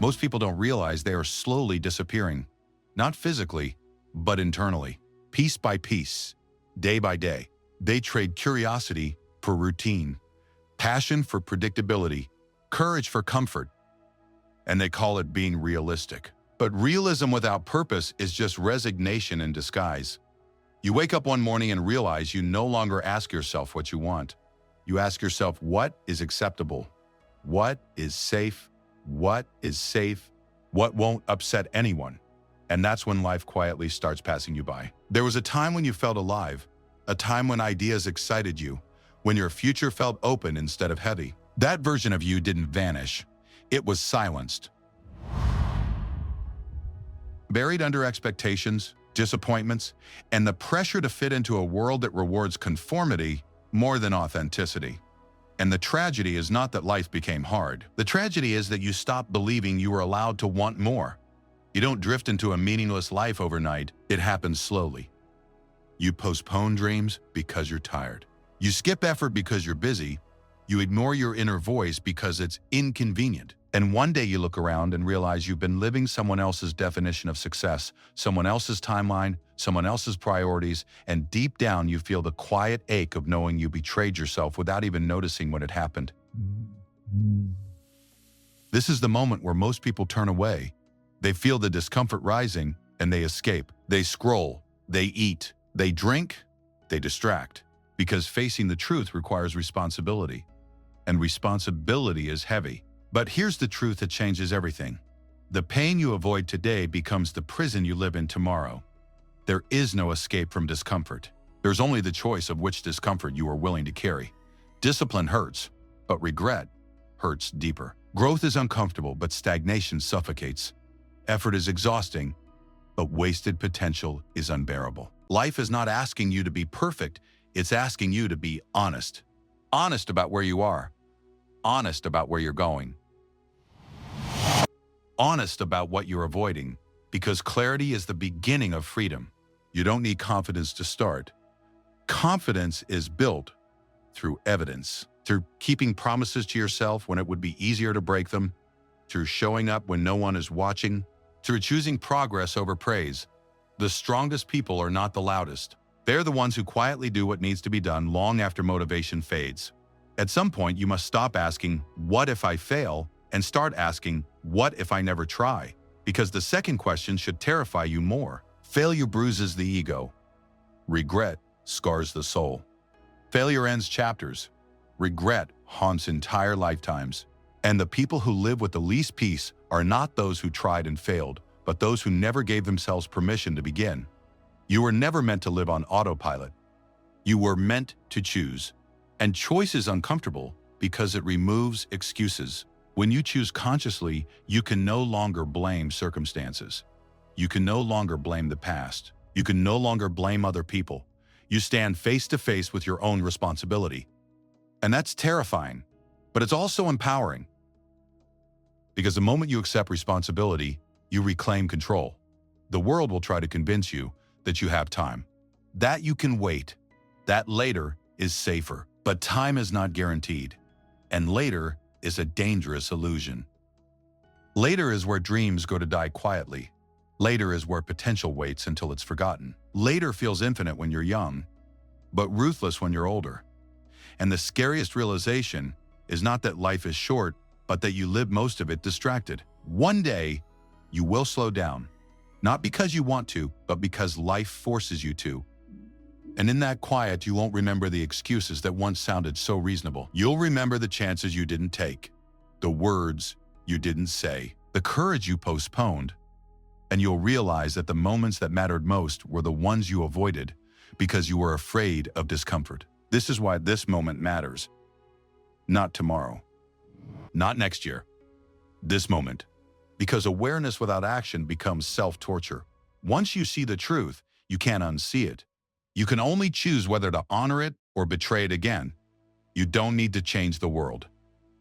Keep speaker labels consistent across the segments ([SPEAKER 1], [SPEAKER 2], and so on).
[SPEAKER 1] Most people don't realize they are slowly disappearing, not physically, but internally, piece by piece, day by day. They trade curiosity for routine, passion for predictability, courage for comfort, and they call it being realistic. But realism without purpose is just resignation in disguise. You wake up one morning and realize you no longer ask yourself what you want. You ask yourself what is acceptable, what is safe, what won't upset anyone. And that's when life quietly starts passing you by. There was a time when you felt alive, a time when ideas excited you, when your future felt open instead of heavy. That version of you didn't vanish. It was silenced. Buried under expectations, disappointments, and the pressure to fit into a world that rewards conformity more than authenticity. And the tragedy is not that life became hard. The tragedy is that you stopped believing you were allowed to want more. You don't drift into a meaningless life overnight. It happens slowly. You postpone dreams because you're tired. You skip effort because you're busy. You ignore your inner voice because it's inconvenient. And one day you look around and realize you've been living someone else's definition of success, someone else's timeline, someone else's priorities, and deep down you feel the quiet ache of knowing you betrayed yourself without even noticing when it happened. This is the moment where most people turn away. They feel the discomfort rising and they escape. They scroll, they eat, they drink, they distract. Because facing the truth requires responsibility. And responsibility is heavy. But here's the truth that changes everything. The pain you avoid today becomes the prison you live in tomorrow. There is no escape from discomfort. There's only the choice of which discomfort you are willing to carry. Discipline hurts, but regret hurts deeper. Growth is uncomfortable, but stagnation suffocates. Effort is exhausting, but wasted potential is unbearable. Life is not asking you to be perfect, it's asking you to be honest. Honest about where you are. Honest about where you're going. Honest about what you're avoiding, because clarity is the beginning of freedom. You don't need confidence to start. Confidence is built through evidence, through keeping promises to yourself when it would be easier to break them, through showing up when no one is watching, through choosing progress over praise. The strongest people are not the loudest. They're the ones who quietly do what needs to be done long after motivation fades. At some point, you must stop asking, "What if I fail?" and start asking, "What if I never try?" Because the second question should terrify you more. Failure bruises the ego. Regret scars the soul. Failure ends chapters. Regret haunts entire lifetimes. And the people who live with the least peace are not those who tried and failed, but those who never gave themselves permission to begin. You were never meant to live on autopilot. You were meant to choose. And choice is uncomfortable because it removes excuses. When you choose consciously, you can no longer blame circumstances. You can no longer blame the past. You can no longer blame other people. You stand face to face with your own responsibility. And that's terrifying, but it's also empowering. Because the moment you accept responsibility, you reclaim control. The world will try to convince you that you have time, that you can wait, that later is safer. But time is not guaranteed, and later is a dangerous illusion. Later is where dreams go to die quietly. Later is where potential waits until it's forgotten. Later feels infinite when you're young, but ruthless when you're older. And the scariest realization is not that life is short, but that you live most of it distracted. One day, you will slow down, not because you want to, but because life forces you to. And in that quiet, you won't remember the excuses that once sounded so reasonable. You'll remember the chances you didn't take, the words you didn't say, the courage you postponed. And you'll realize that the moments that mattered most were the ones you avoided because you were afraid of discomfort. This is why this moment matters. Not tomorrow. Not next year. This moment. Because awareness without action becomes self-torture. Once you see the truth, you can't unsee it. You can only choose whether to honor it or betray it again. You don't need to change the world.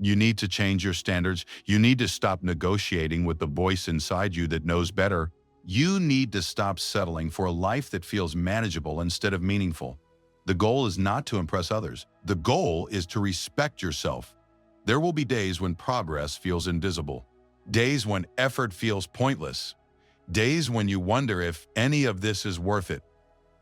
[SPEAKER 1] You need to change your standards. You need to stop negotiating with the voice inside you that knows better. You need to stop settling for a life that feels manageable instead of meaningful. The goal is not to impress others. The goal is to respect yourself. There will be days when progress feels invisible. days when effort feels pointless, days when you wonder if any of this is worth it.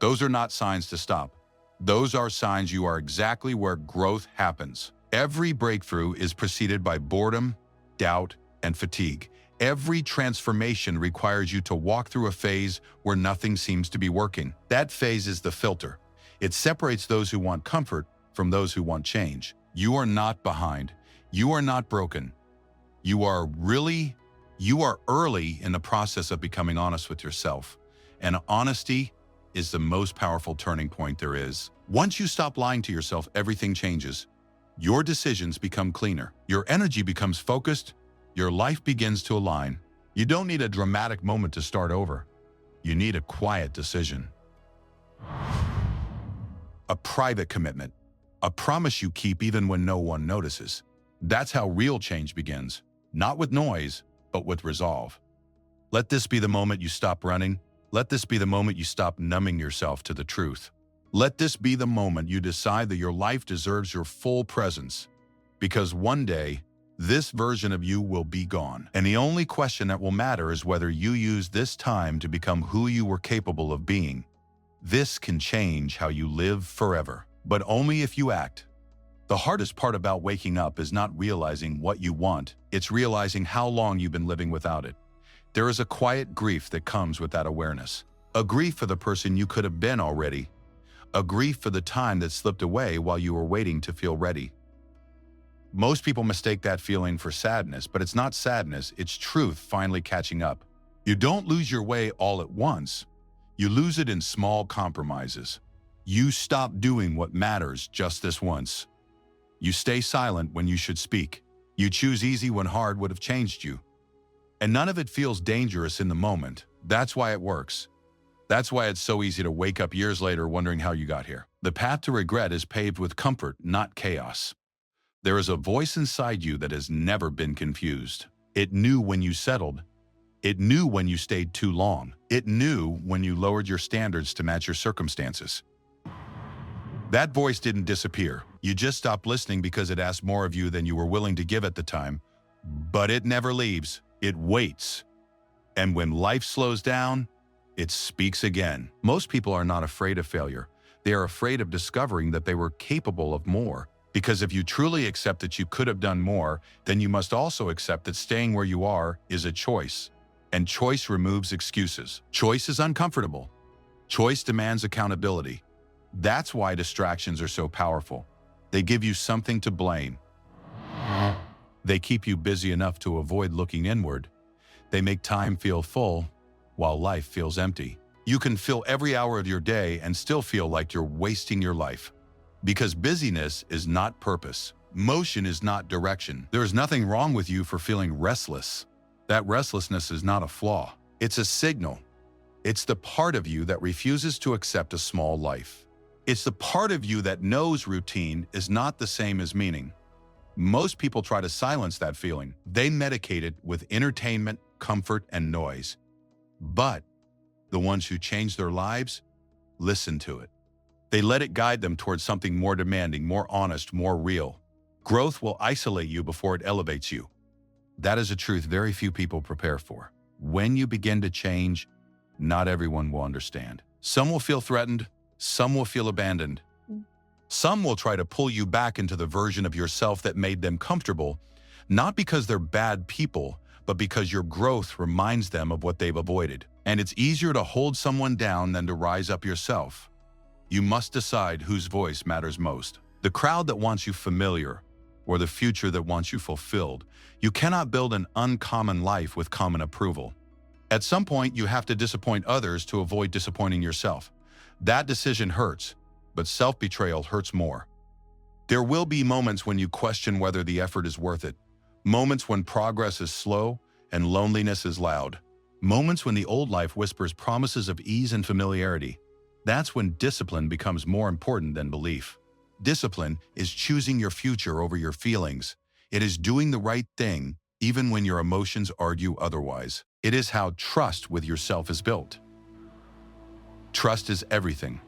[SPEAKER 1] Those are not signs to stop. Those are signs you are exactly where growth happens. Every breakthrough is preceded by boredom, doubt, and fatigue. Every transformation requires you to walk through a phase where nothing seems to be working. That phase is the filter. It separates those who want comfort from those who want change. You are not behind. You are not broken. You are early in the process of becoming honest with yourself. And honesty is the most powerful turning point there is. Once you stop lying to yourself, everything changes. Your decisions become cleaner. Your energy becomes focused. Your life begins to align. You don't need a dramatic moment to start over. You need a quiet decision. A private commitment. A promise you keep even when no one notices. That's how real change begins. Not with noise, but with resolve. Let this be the moment you stop running. Let this be the moment you stop numbing yourself to the truth. Let this be the moment you decide that your life deserves your full presence. Because one day, this version of you will be gone. And the only question that will matter is whether you use this time to become who you were capable of being. This can change how you live forever, but only if you act. The hardest part about waking up is not realizing what you want, it's realizing how long you've been living without it. There is a quiet grief that comes with that awareness. A grief for the person you could have been already. A grief for the time that slipped away while you were waiting to feel ready. Most people mistake that feeling for sadness, but it's not sadness, it's truth finally catching up. You don't lose your way all at once. You lose it in small compromises. You stop doing what matters just this once. You stay silent when you should speak. You choose easy when hard would have changed you. And none of it feels dangerous in the moment. That's why it works. That's why it's so easy to wake up years later wondering how you got here. The path to regret is paved with comfort, not chaos. There is a voice inside you that has never been confused. It knew when you settled. It knew when you stayed too long. It knew when you lowered your standards to match your circumstances. That voice didn't disappear. You just stopped listening because it asked more of you than you were willing to give at the time. But it never leaves. It waits. And when life slows down, it speaks again. Most people are not afraid of failure. They are afraid of discovering that they were capable of more. Because if you truly accept that you could have done more, then you must also accept that staying where you are is a choice. And choice removes excuses. Choice is uncomfortable. Choice demands accountability. That's why distractions are so powerful. They give you something to blame. They keep you busy enough to avoid looking inward. They make time feel full, while life feels empty. You can fill every hour of your day and still feel like you're wasting your life. Because busyness is not purpose. Motion is not direction. There is nothing wrong with you for feeling restless. That restlessness is not a flaw. It's a signal. It's the part of you that refuses to accept a small life. It's the part of you that knows routine is not the same as meaning. Most people try to silence that feeling. They medicate it with entertainment, comfort, and noise. But the ones who change their lives, listen to it. They let it guide them towards something more demanding, more honest, more real. Growth will isolate you before it elevates you. That is a truth very few people prepare for. When you begin to change, not everyone will understand. Some will feel threatened. Some will feel abandoned. Some will try to pull you back into the version of yourself that made them comfortable, not because they're bad people, but because your growth reminds them of what they've avoided. And it's easier to hold someone down than to rise up yourself. You must decide whose voice matters most. The crowd that wants you familiar, or the future that wants you fulfilled. You cannot build an uncommon life with common approval. At some point, you have to disappoint others to avoid disappointing yourself. That decision hurts, but self-betrayal hurts more. There will be moments when you question whether the effort is worth it. Moments when progress is slow and loneliness is loud. Moments when the old life whispers promises of ease and familiarity. That's when discipline becomes more important than belief. Discipline is choosing your future over your feelings. It is doing the right thing, even when your emotions argue otherwise. It is how trust with yourself is built. Trust is everything.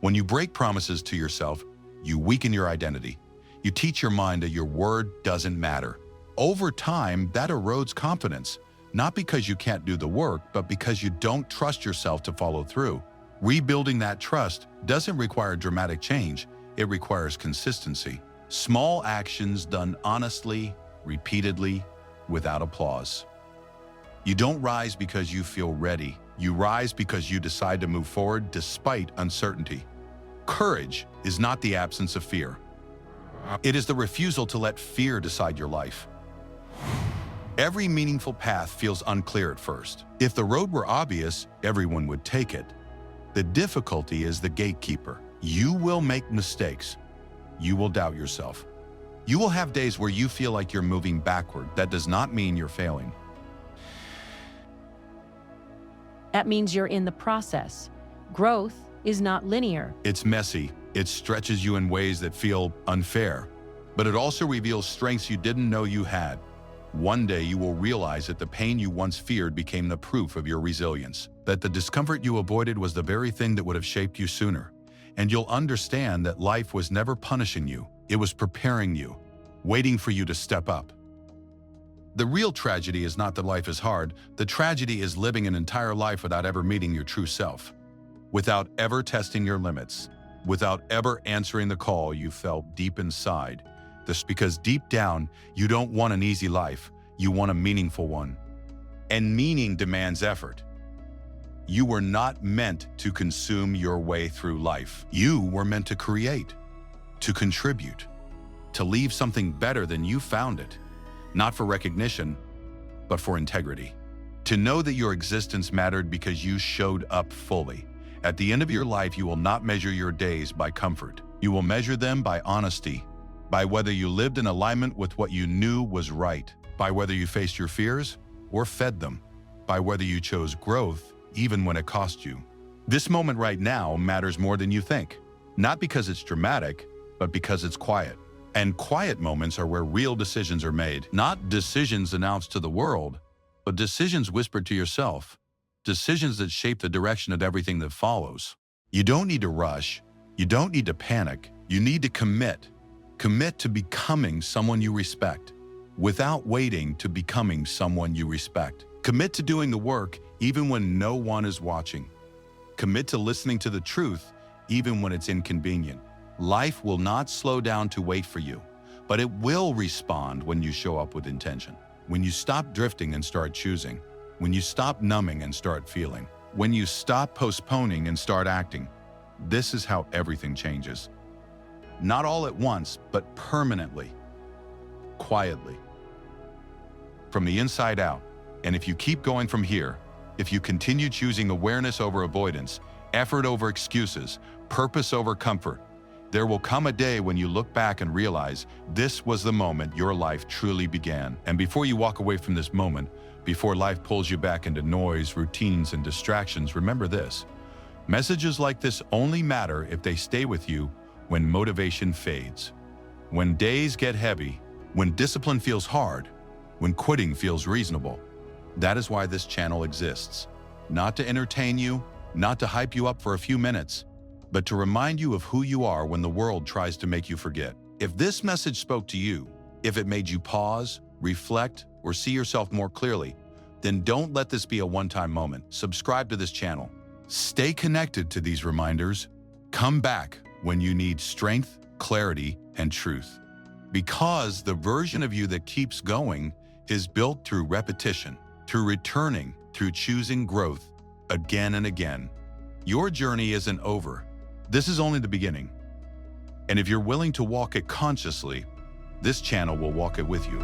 [SPEAKER 1] When you break promises to yourself, you weaken your identity. You teach your mind that your word doesn't matter. Over time, that erodes confidence, not because you can't do the work, but because you don't trust yourself to follow through. Rebuilding that trust doesn't require dramatic change, it requires consistency. Small actions done honestly, repeatedly, without applause. You don't rise because you feel ready. You rise because you decide to move forward despite uncertainty. Courage is not the absence of fear. It is the refusal to let fear decide your life. Every meaningful path feels unclear at first. If the road were obvious, everyone would take it. The difficulty is the gatekeeper. You will make mistakes. You will doubt yourself. You will have days where you feel like you're moving backward. That does not mean you're failing.
[SPEAKER 2] That means you're in the process. Growth is not linear.
[SPEAKER 1] It's messy. It stretches you in ways that feel unfair, but it also reveals strengths you didn't know you had. One day you will realize that the pain you once feared became the proof of your resilience, that the discomfort you avoided was the very thing that would have shaped you sooner. And you'll understand that life was never punishing you. It was preparing you, waiting for you to step up. The real tragedy is not that life is hard. The tragedy is living an entire life without ever meeting your true self, without ever testing your limits, without ever answering the call you felt deep inside. This because deep down, you don't want an easy life, you want a meaningful one. And meaning demands effort. You were not meant to consume your way through life. You were meant to create, to contribute, to leave something better than you found it. Not for recognition, but for integrity. To know that your existence mattered because you showed up fully. At the end of your life, you will not measure your days by comfort. You will measure them by honesty, by whether you lived in alignment with what you knew was right, by whether you faced your fears or fed them, by whether you chose growth even when it cost you. This moment right now matters more than you think, not because it's dramatic, but because it's quiet. And quiet moments are where real decisions are made, not decisions announced to the world, but decisions whispered to yourself, decisions that shape the direction of everything that follows. You don't need to rush. You don't need to panic. You need to commit. Commit to becoming someone you respect, without waiting to becoming someone you respect. Commit to doing the work even when no one is watching. Commit to listening to the truth even when it's inconvenient. Life will not slow down to wait for you, but it will respond when you show up with intention. When you stop drifting and start choosing. When you stop numbing and start feeling. When you stop postponing and start acting. This is how everything changes. Not all at once, but permanently. Quietly. From the inside out. And if you keep going from here, if you continue choosing awareness over avoidance, effort over excuses, purpose over comfort, there will come a day when you look back and realize this was the moment your life truly began. And before you walk away from this moment, before life pulls you back into noise, routines, and distractions, remember this. Messages like this only matter if they stay with you when motivation fades, when days get heavy, when discipline feels hard, when quitting feels reasonable. That is why this channel exists. Not to entertain you, not to hype you up for a few minutes, but to remind you of who you are when the world tries to make you forget. If this message spoke to you, if it made you pause, reflect, or see yourself more clearly, then don't let this be a one-time moment. Subscribe to this channel. Stay connected to these reminders. Come back when you need strength, clarity, and truth. Because the version of you that keeps going is built through repetition, through returning, through choosing growth again and again. Your journey isn't over. This is only the beginning. And if you're willing to walk it consciously, this channel will walk it with you.